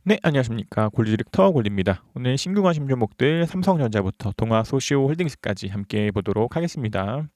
네, 안녕하십니까. 골드 디렉터 골드입니다. 오늘 신규 관심 종목들 삼성전자부터 동아소시오홀딩스까지 함께 보도록 하겠습니다.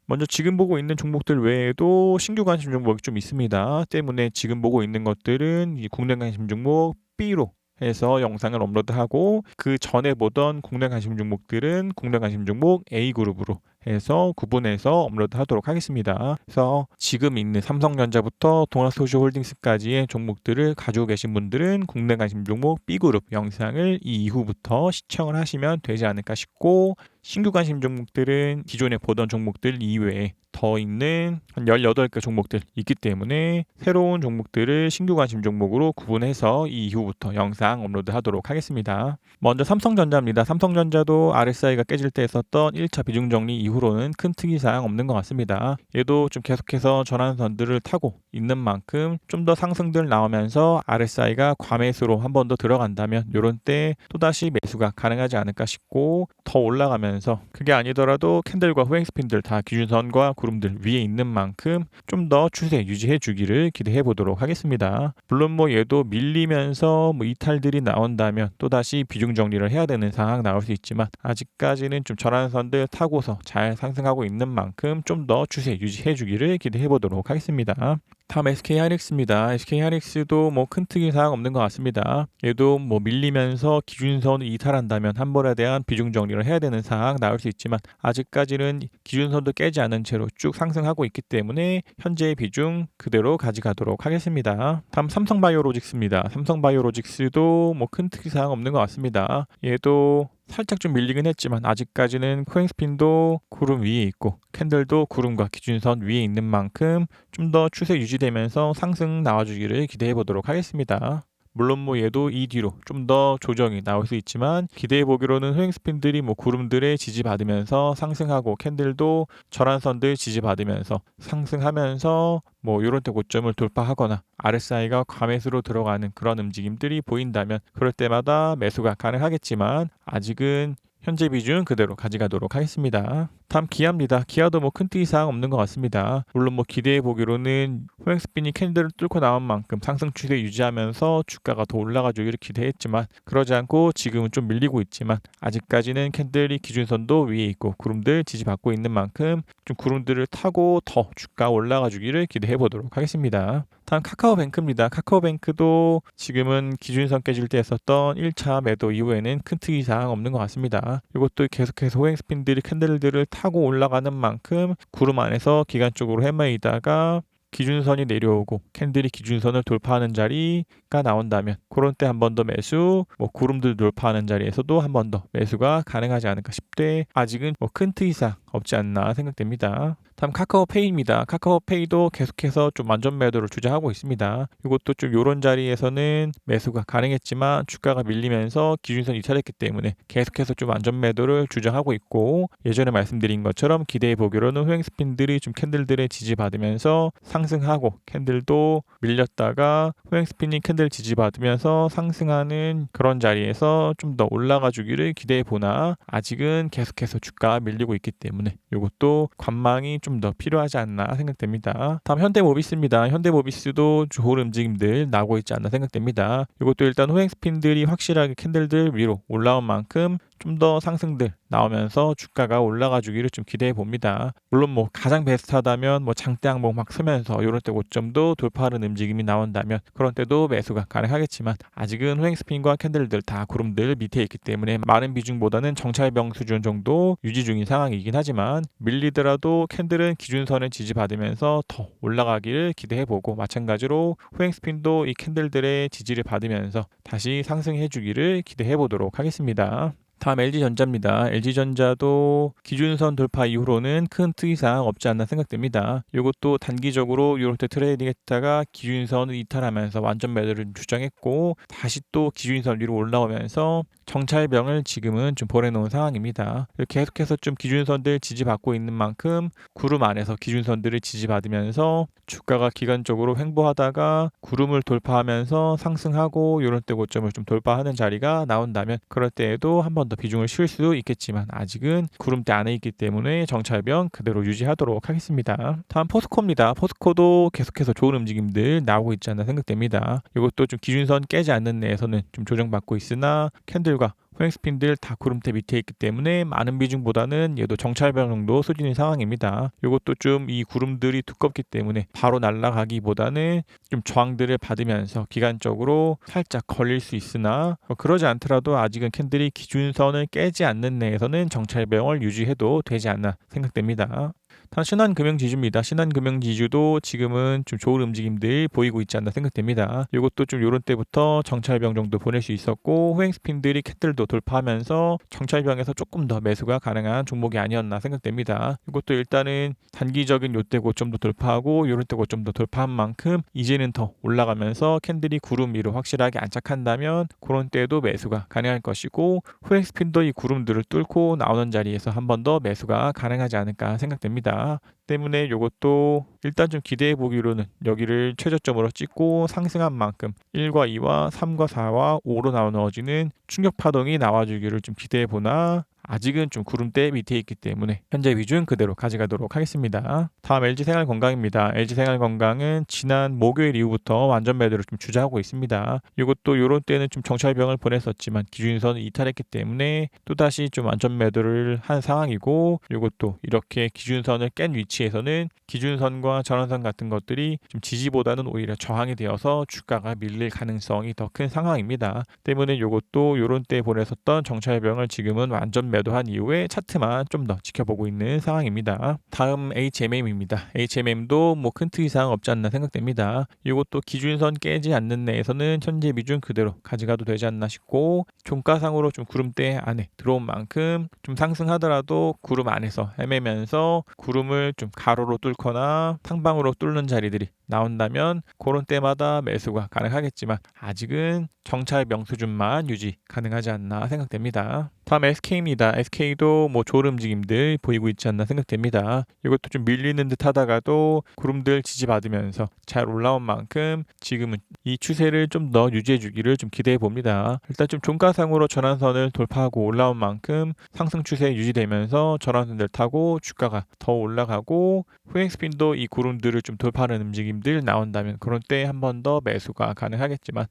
먼저 지금 보고 있는 종목들 외에도 신규 관심 종목이 좀 있습니다. 때문에 지금 보고 있는 것들은 이 국내 관심 종목 B로 해서 영상을 업로드하고, 그 전에 보던 국내 관심 종목들은 국내 관심 종목 A그룹으로 해서 구분해서 업로드하도록 하겠습니다. 그래서 지금 있는 삼성전자부터 동아소시홀딩스까지의 종목들을 가지고 계신 분들은 국내 관심 종목 B그룹 영상을 이 이후부터 시청을 하시면 되지 않을까 싶고, 신규 관심 종목들은 기존에 보던 종목들 이외에 더 있는 한 18개 종목들 있기 때문에 새로운 종목들을 신규 관심 종목으로 구분해서 이 이후부터 영상 업로드하도록 하겠습니다. 먼저 삼성전자입니다. 삼성전자도 RSI가 깨질 때 했었던 1차 비중 정리 이후로는 큰 특이사항 없는 것 같습니다. 얘도 좀 계속해서 전환선들을 타고 있는 만큼 좀 더 상승들 나오면서 RSI가 과매수로 한 번 더 들어간다면 이런 때 또다시 매수가 가능하지 않을까 싶고, 더 올라가면서 그게 아니더라도 캔들과 후행스핀들 다 기준선과 구름들 위에 있는 만큼 좀 더 추세 유지해 주기를 기대해 보도록 하겠습니다. 물론 얘도 밀리면서 이탈들이 나온다면 또다시 비중 정리를 해야 되는 상황 나올 수 있지만, 아직까지는 좀 전환선들 타고서 잘 상승하고 있는 만큼 좀 더 추세 유지해 주기를 기대해 보도록 하겠습니다. 다음 SK하이닉스입니다. SK하이닉스도 큰 특이사항 없는 것 같습니다. 얘도 밀리면서 기준선을 이탈한다면 한 번에 대한 비중 정리를 해야 되는 상황 나올 수 있지만, 아직까지는 기준선도 깨지 않은 채로 쭉 상승하고 있기 때문에 현재의 비중 그대로 가져가도록 하겠습니다. 다음 삼성바이오로직스입니다. 삼성바이오로직스도 큰 특이사항 없는 것 같습니다. 얘도 살짝 좀 밀리긴 했지만 아직까지는 코행스핀도 구름 위에 있고 캔들도 구름과 기준선 위에 있는 만큼 좀 더 추세 유지되면서 상승 나와주기를 기대해 보도록 하겠습니다. 물론 얘도 이 뒤로 좀 더 조정이 나올 수 있지만, 기대해 보기로는 후행스핀들이 구름들의 지지받으면서 상승하고 캔들도 전환선들 지지받으면서 상승하면서 요런 때 고점을 돌파하거나 RSI가 과매수로 들어가는 그런 움직임들이 보인다면 그럴 때마다 매수가 가능하겠지만, 아직은 현재 비중 그대로 가져가도록 하겠습니다. 다음 기아입니다. 기아도 큰 특이사항 없는 것 같습니다. 물론 기대해 보기로는 호행스핀이 캔들을 뚫고 나온 만큼 상승 추세 유지하면서 주가가 더 올라가 주기를 기대했지만, 그러지 않고 지금은 좀 밀리고 있지만 아직까지는 캔들이 기준선도 위에 있고 구름들 지지받고 있는 만큼 좀 구름들을 타고 더 주가 올라가 주기를 기대해 보도록 하겠습니다. 다음 카카오뱅크입니다. 카카오뱅크도 지금은 기준선 깨질 때 했었던 1차 매도 이후에는 큰 특이사항 없는 것 같습니다. 이것도 계속해서 호행스핀들이 캔들들을 타고 올라가는 만큼 구름 안에서 기간적으로 헤매이다가 기준선이 내려오고 캔들이 기준선을 돌파하는 자리가 나온다면 그런 때 한 번 더 매수, 구름들 돌파하는 자리에서도 한 번 더 매수가 가능하지 않을까 싶되, 아직은 큰 특이사항 없지 않나 생각됩니다. 다음 카카오페이입니다. 카카오페이도 계속해서 좀 완전 매도를 주장하고 있습니다. 이것도 좀 요런 자리에서는 매수가 가능했지만 주가가 밀리면서 기준선 이탈했기 때문에 계속해서 좀 완전 매도를 주장하고 있고, 예전에 말씀드린 것처럼 기대해 보기로는 후행스핀들이 좀 캔들들의 지지받으면서 상승하고 캔들도 밀렸다가 후행스핀이 캔들 지지받으면서 상승하는 그런 자리에서 좀 더 올라가 주기를 기대해 보나, 아직은 계속해서 주가가 밀리고 있기 때문에 이것도 관망이 좀 더 필요하지 않나 생각됩니다. 다음 현대모비스입니다. 현대모비스도 좋은 움직임들 나오고 있지 않나 생각됩니다. 이것도 일단 호행스핀들이 확실하게 캔들들 위로 올라온 만큼 좀 더 상승들 나오면서 주가가 올라가 주기를 좀 기대해 봅니다. 물론 가장 베스트하다면 장대 항목 막 서면서 이럴 때 고점도 돌파하는 움직임이 나온다면 그런 때도 매수가 가능하겠지만, 아직은 호행스핀과 캔들들 다 구름들 밑에 있기 때문에 많은 비중보다는 정찰병 수준 정도 유지 중인 상황이긴 하지만, 밀리더라도 캔들은 기준선을 지지받으면서 더 올라가기를 기대해보고, 마찬가지로 호행스핀도 이 캔들들의 지지를 받으면서 다시 상승해 주기를 기대해 보도록 하겠습니다. 다음 LG전자입니다. LG전자도 기준선 돌파 이후로는 큰 특이사항 없지 않나 생각됩니다. 이것도 단기적으로 이럴 때 트레이딩 했다가 기준선을 이탈하면서 완전 매도를 주장했고, 다시 또 기준선 위로 올라오면서 정찰병을 지금은 좀 보내놓은 상황입니다. 이렇게 계속해서 좀 기준선들 지지받고 있는 만큼 구름 안에서 기준선들을 지지받으면서 주가가 기간적으로 횡보하다가 구름을 돌파하면서 상승하고 이런 때 고점을 좀 돌파하는 자리가 나온다면 그럴 때에도 한 번 더 비중을 쉴 수도 있겠지만 아직은 구름대 안에 있기 때문에 정찰병 그대로 유지하도록 하겠습니다. 다음 포스코입니다. 포스코도 계속해서 좋은 움직임들 나오고 있지 않나 생각됩니다. 이것도 좀 기준선 깨지 않는 내에서는 좀 조정받고 있으나 캔들과 호행스핀들 다 구름대 밑에 있기 때문에 많은 비중보다는 얘도 정찰병 정도 수준인 상황입니다. 이것도 좀 이 구름들이 두껍기 때문에 바로 날아가기보다는 좀 저항들을 받으면서 기간적으로 살짝 걸릴 수 있으나 그러지 않더라도 아직은 캔들이 기준선을 깨지 않는 내에서는 정찰병을 유지해도 되지 않나 생각됩니다. 다음 신한금융지주입니다. 신한금융지주도 지금은 좀 좋은 움직임들 보이고 있지 않나 생각됩니다. 이것도 좀 요런 때부터 정찰병 정도 보낼 수 있었고 호행스핀들이 캔들도 돌파하면서 정찰병에서 조금 더 매수가 가능한 종목이 아니었나 생각됩니다. 이것도 일단은 단기적인 요때 고점도 돌파하고 요런 때 고점도 돌파한 만큼 이제는 더 올라가면서 캔들이 구름 위로 확실하게 안착한다면 그런 때도 매수가 가능할 것이고 호행스핀도 이 구름들을 뚫고 나오는 자리에서 한 번 더 매수가 가능하지 않을까 생각됩니다. 때문에 이것도 일단 좀 기대해 보기로는 여기를 최저점으로 찍고 상승한 만큼 1과 2와 3과 4와 5로 나눠지는 충격 파동이 나와주기를 좀 기대해 보나 아직은 좀 구름대 밑에 있기 때문에 현재 비중 그대로 가져가도록 하겠습니다. 다음 LG생활건강입니다. LG생활건강은 지난 목요일 이후부터 완전 매도를 좀 주저하고 있습니다. 이것도 요런 때는 좀 정찰병을 보냈었지만 기준선을 이탈했기 때문에 또다시 좀 완전 매도를 한 상황이고 이것도 이렇게 기준선을 깬 위치에서는 기준선과 전환선 같은 것들이 좀 지지보다는 오히려 저항이 되어서 주가가 밀릴 가능성이 더 큰 상황입니다. 때문에 이것도 요런 때 보냈었던 정찰병을 지금은 완전 매도한 이후에 차트만 좀 더 지켜보고 있는 상황입니다. 다음 HMM입니다. HMM도 뭐 큰 틀 이상 없지 않나 생각됩니다. 이것도 기준선 깨지 않는 내에서는 현재 비중 그대로 가져가도 되지 않나 싶고 종가상으로 좀 구름대 안에 들어온 만큼 좀 상승하더라도 구름 안에서 헤매면서 구름을 좀 가로로 뚫거나 탕방으로 뚫는 자리들이 나온다면 그런 때마다 매수가 가능하겠지만 아직은 정찰 명수준만 유지 가능하지 않나 생각됩니다. 다음 SK입니다. SK도 뭐 좋은 움직임들 보이고 있지 않나 생각됩니다. 이것도 좀 밀리는 듯 하다가도 구름들 지지받으면서 잘 올라온 만큼 지금은 이 추세를 좀 더 유지해 주기를 좀 기대해 봅니다. 일단 좀 종가상으로 전환선을 돌파하고 올라온 만큼 상승 추세 유지되면서 전환선들 타고 주가가 더 올라가고 후행스핀도 이 구름들을 좀 돌파하는 움직임들 나온다면 그런 때 한 번 더 매수가 가능하겠지만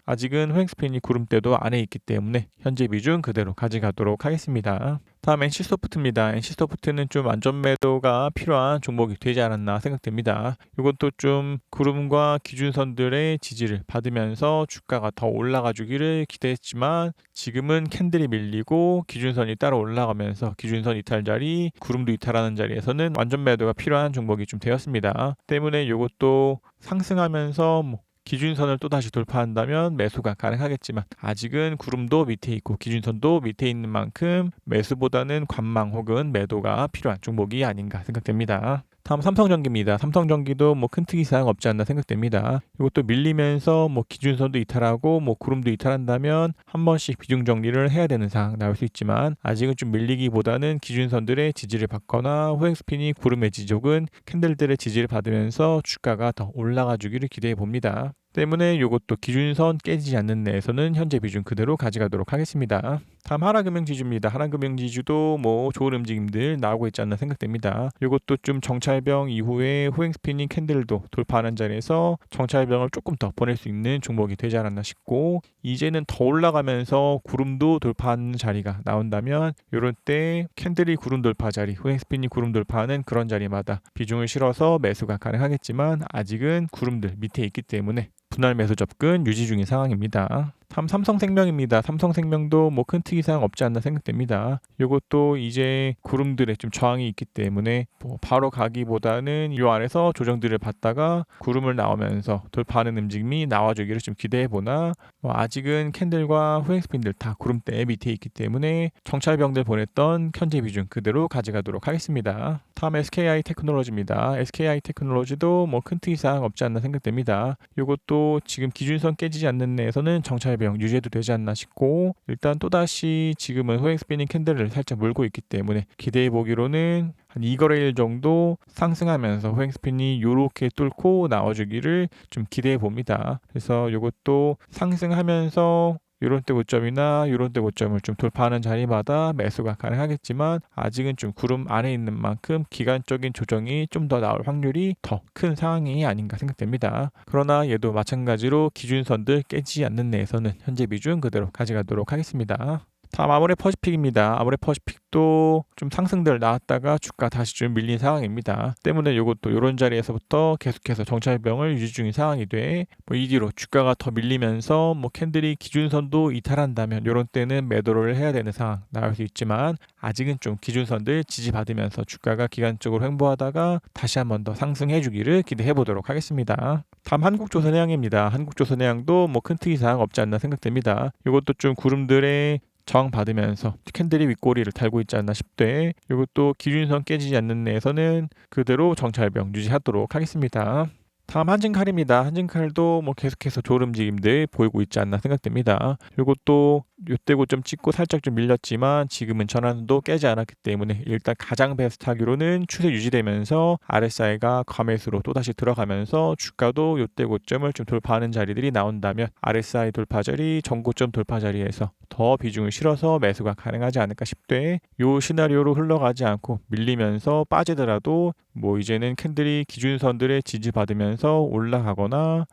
아직은 후행스핀이 구름대도 안에 있기 때문에 현재 비중 그대로 가져가도록 하겠습니다. 다음 NC소프트입니다. NC소프트는 좀 안전 매도가 필요한 종목이 되지 않았나 생각됩니다. 이것도 좀 구름과 기준선들의 지지를 받으면서 주가가 더 올라가 주기를 기대했지만 지금은 캔들이 밀리고 기준선이 따로 올라가면서 기준선 이탈 자리, 구름도 이탈하는 자리에서는 완전 매도가 필요한 종목이 좀 되었습니다. 때문에 이것도 상승하면서 기준선을 또다시 돌파한다면 매수가 가능하겠지만 아직은 구름도 밑에 있고 기준선도 밑에 있는 만큼 매수보다는 관망 혹은 매도가 필요한 종목이 아닌가 생각됩니다. 다음 삼성전기입니다. 삼성전기도 뭐 큰 특이 사항 없지 않나 생각됩니다. 이것도 밀리면서 뭐 기준선도 이탈하고 뭐 구름도 이탈한다면 한 번씩 비중 정리를 해야 되는 상황 나올 수 있지만 아직은 좀 밀리기보다는 기준선들의 지지를 받거나 호행스핀이 구름의 지속은 캔들들의 지지를 받으면서 주가가 더 올라가 주기를 기대해 봅니다. 때문에 이것도 기준선 깨지지 않는 내에서는 현재 비중 그대로 가져가도록 하겠습니다. 다음 하나금융지주입니다. 하나금융지주도 뭐 좋은 움직임들 나오고 있지 않나 생각됩니다. 이것도 좀 정찰병 이후에 호행스피닝 캔들도 돌파하는 자리에서 정찰병을 조금 더 보낼 수 있는 종목이 되지 않았나 싶고 이제는 더 올라가면서 구름도 돌파하는 자리가 나온다면 이런 때 캔들이 구름 돌파 자리, 호행스피닝 구름 돌파하는 그런 자리마다 비중을 실어서 매수가 가능하겠지만 아직은 구름들 밑에 있기 때문에 분할 매수 접근 유지 중인 상황입니다. 다음 삼성생명입니다. 삼성생명도 뭐 큰 특이 사항 없지 않나 생각됩니다. 이것도 이제 구름들의 좀 저항이 있기 때문에 뭐 바로 가기보다는 이 안에서 조정들을 받다가 구름을 나오면서 돌파하는 움직임이 나와주기를 좀 기대해 보나 뭐 아직은 캔들과 후행스핀들 다 구름대 밑에 있기 때문에 정찰병들 보냈던 현재 비중 그대로 가져가도록 하겠습니다. 다음 SKI 테크놀로지입니다. SKI 테크놀로지도 뭐 큰 특이 사항 없지 않나 생각됩니다. 이것도 지금 기준선 깨지지 않는 내에서는 정찰병 배영 유지해도 되지 않나 싶고, 일단 또다시 지금은 호행 스피닝 캔들을 살짝 물고 있기 때문에 기대해 보기로는 한 2거래일 정도 상승하면서 호행 스피닝이 요렇게 뚫고 나와주기를 좀 기대해 봅니다. 그래서 이것도 상승하면서 요런 때 고점이나 요런 때 고점을 좀 돌파하는 자리마다 매수가 가능하겠지만, 아직은 좀 구름 안에 있는 만큼 기간적인 조정이 좀 더 나올 확률이 더 큰 상황이 아닌가 생각됩니다. 그러나 얘도 마찬가지로 기준선들 깨지지 않는 내에서는 현재 비중 그대로 가져가도록 하겠습니다. 다음 아모레퍼시픽입니다. 아모레퍼시픽도 좀 상승들 나왔다가 주가 다시 좀 밀린 상황입니다. 때문에 이것도 이런 자리에서부터 계속해서 정찰병을 유지 중인 상황이 돼, 이 뒤로 주가가 더 밀리면서 캔들이 기준선도 이탈한다면 이런 때는 매도를 해야 되는 상황 나올 수 있지만, 아직은 좀 기준선들 지지받으면서 주가가 기간적으로 횡보하다가 다시 한번 더 상승해 주기를 기대해 보도록 하겠습니다. 다음 한국조선해양입니다. 한국조선해양도 큰 특이사항 없지 않나 생각됩니다. 이것도 좀 구름들의 저항받으면서 캔들이 윗꼬리를 달고 있지 않나 싶대. 이것도 기준선 깨지지 않는 내에서는 그대로 정찰병 유지하도록 하겠습니다. 다음 한진칼입니다. 한진칼도 계속해서 좋은 움직임들 보이고 있지 않나 생각됩니다. 이것도 요때 고점 찍고 살짝 좀 밀렸지만 지금은 전환도 깨지 않았기 때문에 일단 가장 베스트하기로는 추세 유지되면서 RSI가 과매수로 또다시 들어가면서 주가도 요때 고점을 좀 돌파하는 자리들이 나온다면 RSI 돌파 자리, 전고점 돌파 자리에서 더 비중을 실어서 매수가 가능하지 않을까 싶대. 요 시나리오로 흘러가지 않고 밀리면서 빠지더라도 이제는 캔들이 기준선들의 지지받으면서 올라가거나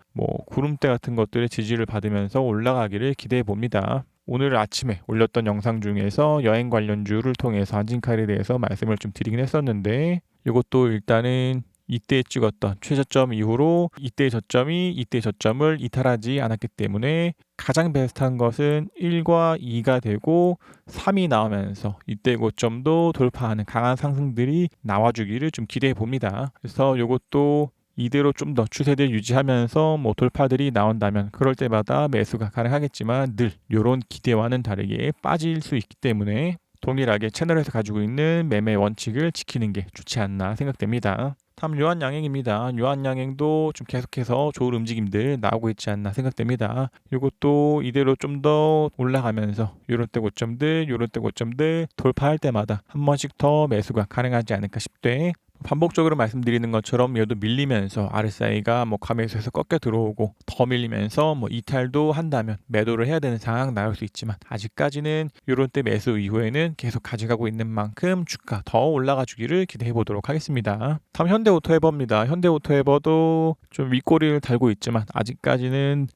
구름대 같은 것들의 지지를 받으면서 올라가기를 기대해 봅니다. 오늘 아침에 올렸던 영상 중에서 여행 관련주를 통해서 한진칼에 대해서 말씀을 좀 드리긴 했었는데, 이것도 일단은 이때 찍었던 최저점 이후로 이때 저점을 이탈하지 않았기 때문에 가장 베스트한 것은 1과 2가 되고 3이 나오면서 이때 고점도 돌파하는 강한 상승들이 나와주기를 좀 기대해 봅니다. 그래서 이것도 이대로 좀 더 추세를 유지하면서 돌파들이 나온다면 그럴 때마다 매수가 가능하겠지만, 늘 이런 기대와는 다르게 빠질 수 있기 때문에 동일하게 채널에서 가지고 있는 매매 원칙을 지키는 게 좋지 않나 생각됩니다. 다음 유한양행입니다. 유한양행도 좀 계속해서 좋은 움직임들 나오고 있지 않나 생각됩니다. 이것도 이대로 좀 더 올라가면서 요런 때 고점들 돌파할 때마다 한 번씩 더 매수가 가능하지 않을까 싶대. 반복적으로 말씀드리는 것처럼 얘도 밀리면서 RSI가 과매수에서 꺾여 들어오고 더 밀리면서 이탈도 한다면 매도를 해야 되는 상황 나올 수 있지만, 아직까지는 이런 때 매수 이후에는 계속 가져가고 있는 만큼 주가 더 올라가 주기를 기대해 보도록 하겠습니다. 다음 현대오토에버입니다. 현대오토에버도 좀 윗꼬리를 달고 있지만 아직까지는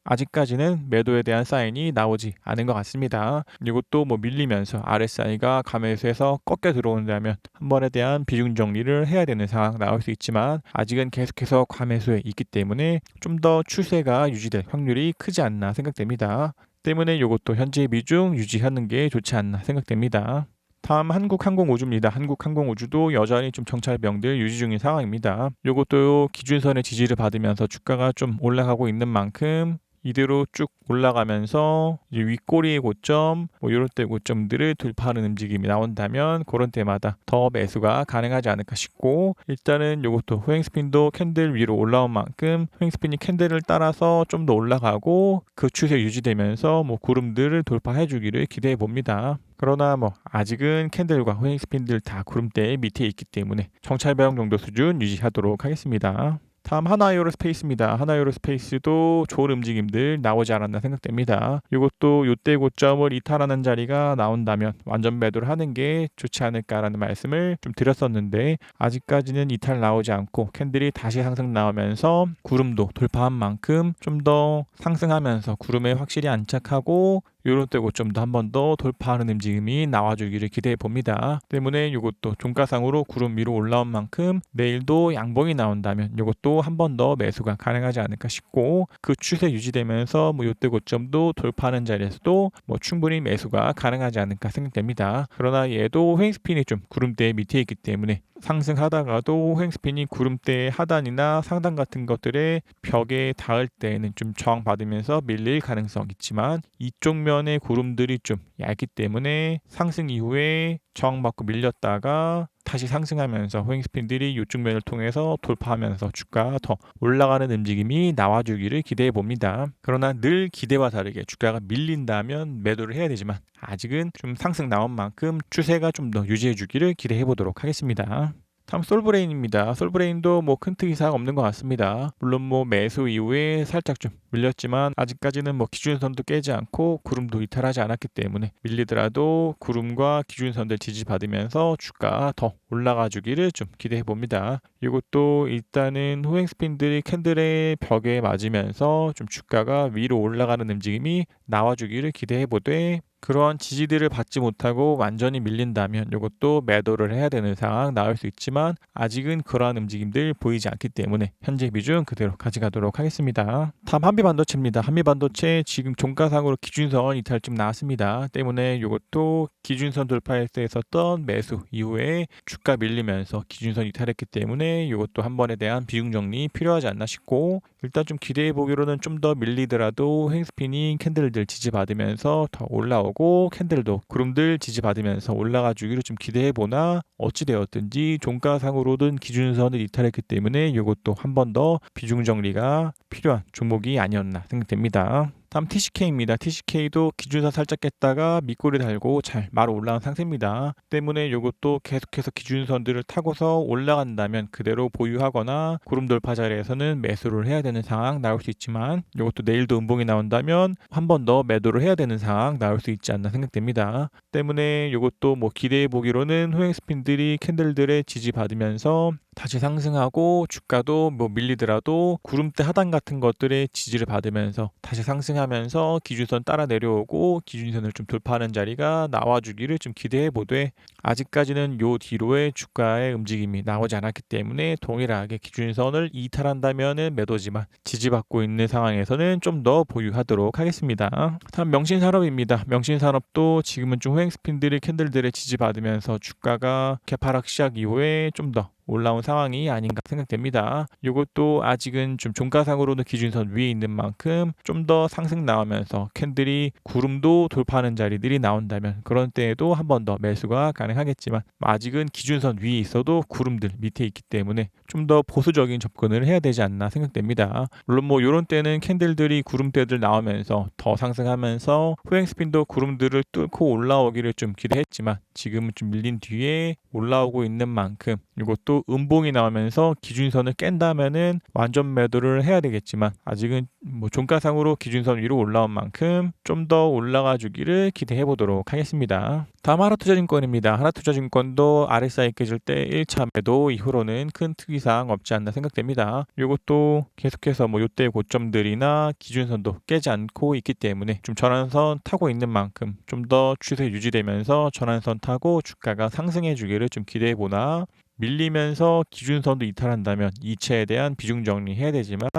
매도에 대한 사인이 나오지 않은 것 같습니다. 이것도 밀리면서 RSI가 감매수에서 꺾여 들어온다면 한 번에 대한 비중 정리를 해야 되는 상황 나올 수 있지만, 아직은 계속해서 과매수에 있기 때문에 좀 더 추세가 유지될 확률이 크지 않나 생각됩니다. 때문에 이것도 현재 비중 유지하는 게 좋지 않나 생각됩니다. 다음 한국항공우주입니다. 한국항공우주도 여전히 좀 정찰병들 유지 중인 상황입니다. 이것도 기준선의 지지를 받으면서 주가가 좀 올라가고 있는 만큼 이대로 쭉 올라가면서 이제 윗꼬리의 고점, 이럴 때 고점들을 돌파하는 움직임이 나온다면 그런 때마다 더 매수가 가능하지 않을까 싶고, 일단은 이것도 호행스핀도 캔들 위로 올라온 만큼 호행스핀이 캔들을 따라서 좀 더 올라가고 그 추세 유지되면서 구름들을 돌파해 주기를 기대해 봅니다. 그러나 아직은 캔들과 호행스핀들 다 구름대 밑에 있기 때문에 정찰병 정도 수준 유지하도록 하겠습니다. 다음 하나이오로스페이스입니다. 하나이오로스페이스도 좋은 움직임들 나오지 않았나 생각됩니다. 이것도 요때 고점을 이탈하는 자리가 나온다면 완전 매도를 하는 게 좋지 않을까라는 말씀을 좀 드렸었는데, 아직까지는 이탈 나오지 않고 캔들이 다시 상승 나오면서 구름도 돌파한 만큼 좀 더 상승하면서 구름에 확실히 안착하고 요런 때 고점도 한 번 더 돌파하는 움직임이 나와주기를 기대해 봅니다. 때문에 이것도 종가상으로 구름 위로 올라온 만큼 내일도 양봉이 나온다면 이것도 한 번 더 매수가 가능하지 않을까 싶고, 그 추세 유지되면서 요때 고점도 돌파하는 자리에서도 충분히 매수가 가능하지 않을까 생각됩니다. 그러나 얘도 호행스핀이 좀 구름대 밑에 있기 때문에 상승하다가도 호행스핀이 구름대의 하단이나 상단 같은 것들의 벽에 닿을 때에는 좀 저항받으면서 밀릴 가능성 있지만, 이쪽 면의 구름들이 좀 얇기 때문에 상승 이후에 저항받고 밀렸다가 다시 상승하면서 호행스핀들이 이쪽 면을 통해서 돌파하면서 주가가 더 올라가는 움직임이 나와주기를 기대해 봅니다. 그러나 늘 기대와 다르게 주가가 밀린다면 매도를 해야 되지만 아직은 좀 상승 나온 만큼 추세가 좀 더 유지해 주기를 기대해 보도록 하겠습니다. 다음 솔브레인입니다. 솔브레인도 뭐 큰 특이사항 없는 것 같습니다. 물론 뭐 매수 이후에 살짝 좀 밀렸지만 아직까지는 뭐 기준선도 깨지 않고 구름도 이탈하지 않았기 때문에 밀리더라도 구름과 기준선들 지지받으면서 주가 더 올라가 주기를 좀 기대해 봅니다. 이것도 일단은 호행스핀들이 캔들의 벽에 맞으면서 좀 주가가 위로 올라가는 움직임이 나와주기를 기대해 보되 그러한 지지들을 받지 못하고 완전히 밀린다면 이것도 매도를 해야 되는 상황 나올 수 있지만 아직은 그러한 움직임들 보이지 않기 때문에 현재 비중 그대로 가져가도록 하겠습니다. 다음 한미반도체입니다. 한미반도체 지금 종가상으로 기준선 이탈 좀 나왔습니다. 때문에 이것도 기준선 돌파할 때 있었던 매수 이후에 주가 밀리면서 기준선 이탈했기 때문에 이것도 한 번에 대한 비중 정리 필요하지 않나 싶고 일단 좀 기대해 보기로는 좀 더 밀리더라도 횡스핀이 캔들들 지지받으면서 더 올라오고 캔들도 구름들 지지받으면서 올라가 주기를 좀 기대해 보나 어찌되었든지 종가상으로든 기준선을 이탈했기 때문에 이것도 한 번 더 비중 정리가 필요한 종목이 아니었나 생각됩니다. 다음 TCK입니다. TCK도 기준선 살짝 깼다가 밑꼬리 달고 잘 말아 올라간 상태입니다. 때문에 이것도 계속해서 기준선들을 타고서 올라간다면 그대로 보유하거나 구름 돌파 자리에서는 매수를 해야 되는 상황 나올 수 있지만 이것도 내일도 음봉이 나온다면 한 번 더 매도를 해야 되는 상황 나올 수 있지 않나 생각됩니다. 때문에 이것도 뭐 기대해 보기로는 호행스핀들이 캔들들의 지지받으면서 다시 상승하고 주가도 뭐 밀리더라도 구름대 하단 같은 것들의 지지를 받으면서 다시 상승하면서 기준선 따라 내려오고 기준선을 좀 돌파하는 자리가 나와주기를 좀 기대해 보되 아직까지는 요 뒤로의 주가의 움직임이 나오지 않았기 때문에 동일하게 기준선을 이탈한다면은 매도지만 지지받고 있는 상황에서는 좀 더 보유하도록 하겠습니다. 다음 명신산업입니다. 명신산업도 지금은 좀 호행스핀들이 캔들들의 지지받으면서 주가가 개파락 시작 이후에 좀 더 올라온 상황이 아닌가 생각됩니다. 이것도 아직은 좀 종가상으로는 기준선 위에 있는 만큼 좀 더 상승 나오면서 캔들이 구름도 돌파하는 자리들이 나온다면 그런 때에도 한 번 더 매수가 가능하겠지만 아직은 기준선 위에 있어도 구름들 밑에 있기 때문에 좀 더 보수적인 접근을 해야 되지 않나 생각됩니다. 물론 뭐 이런 때는 캔들들이 구름대들 나오면서 더 상승하면서 호행스핀도 구름들을 뚫고 올라오기를 좀 기대했지만 지금은 좀 밀린 뒤에 올라오고 있는 만큼 이것도 음봉이 나오면서 기준선을 깬다면은 완전 매도를 해야 되겠지만 아직은 뭐 종가상으로 기준선 위로 올라온 만큼 좀 더 올라가 주기를 기대해 보도록 하겠습니다. 다음 하나투자증권입니다. 하나투자증권도 RSI 깨질 때 1차 매도 이후로는 큰 특이사항 없지 않나 생각됩니다. 이것도 계속해서 뭐 요때 고점들이나 기준선도 깨지 않고 있기 때문에 좀 전환선 타고 있는 만큼 좀 더 추세 유지되면서 전환선 타고 주가가 상승해 주기를 좀 기대해 보나 밀리면서 기준선도 이탈한다면 이체에 대한 비중 정리해야 되지만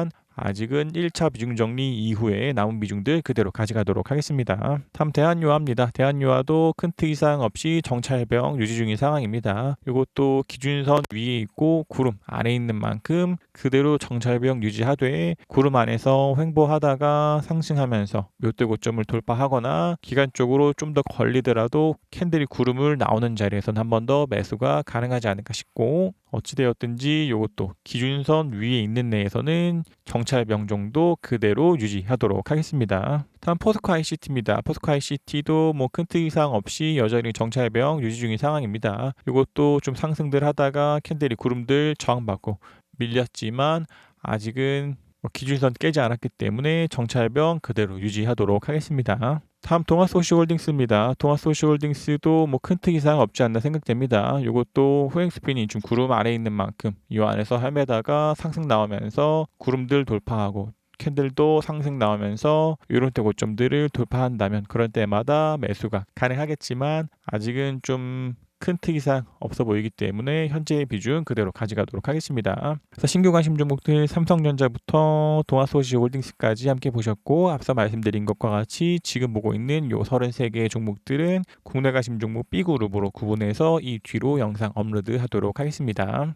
아직은 1차 비중 정리 이후에 남은 비중들 그대로 가져가도록 하겠습니다. 다음 대한유화입니다. 대한유화도 큰 특이사항 없이 정찰병 유지 중인 상황입니다. 이것도 기준선 위에 있고 구름 안에 있는 만큼 그대로 정찰병 유지하되 구름 안에서 횡보하다가 상승하면서 몇대 고점을 돌파하거나 기간적으로 좀 더 걸리더라도 캔들이 구름을 나오는 자리에선 한 번 더 매수가 가능하지 않을까 싶고 어찌되었든지 이것도 기준선 위에 있는 내에서는 정찰병 정도 그대로 유지하도록 하겠습니다. 다음 포스코 ICT입니다. 포스코 ICT도 뭐 큰 특이사항 없이 여전히 정찰병 유지 중인 상황입니다. 이것도 좀 상승들 하다가 캔들이 구름들 저항받고 밀렸지만 아직은 기준선 깨지 않았기 때문에 정찰병 그대로 유지하도록 하겠습니다. 다음 동아소시홀딩스입니다. 동아소시홀딩스도 뭐 큰 특이사항 없지 않나 생각됩니다. 이것도 호행스핀이 좀 구름 아래에 있는 만큼 이 안에서 헤매다가 상승 나오면서 구름들 돌파하고 캔들도 상승 나오면서 이런 때 고점들을 돌파한다면 그런 때마다 매수가 가능하겠지만 아직은 좀 큰 특이사항 없어 보이기 때문에 현재의 비중 그대로 가져가도록 하겠습니다. 그래서 신규 관심 종목들 삼성전자부터 동아소시홀딩스까지 함께 보셨고 앞서 말씀드린 것과 같이 지금 보고 있는 요 33개의 종목들은 국내 관심 종목 B그룹으로 구분해서 이 뒤로 영상 업로드하도록 하겠습니다.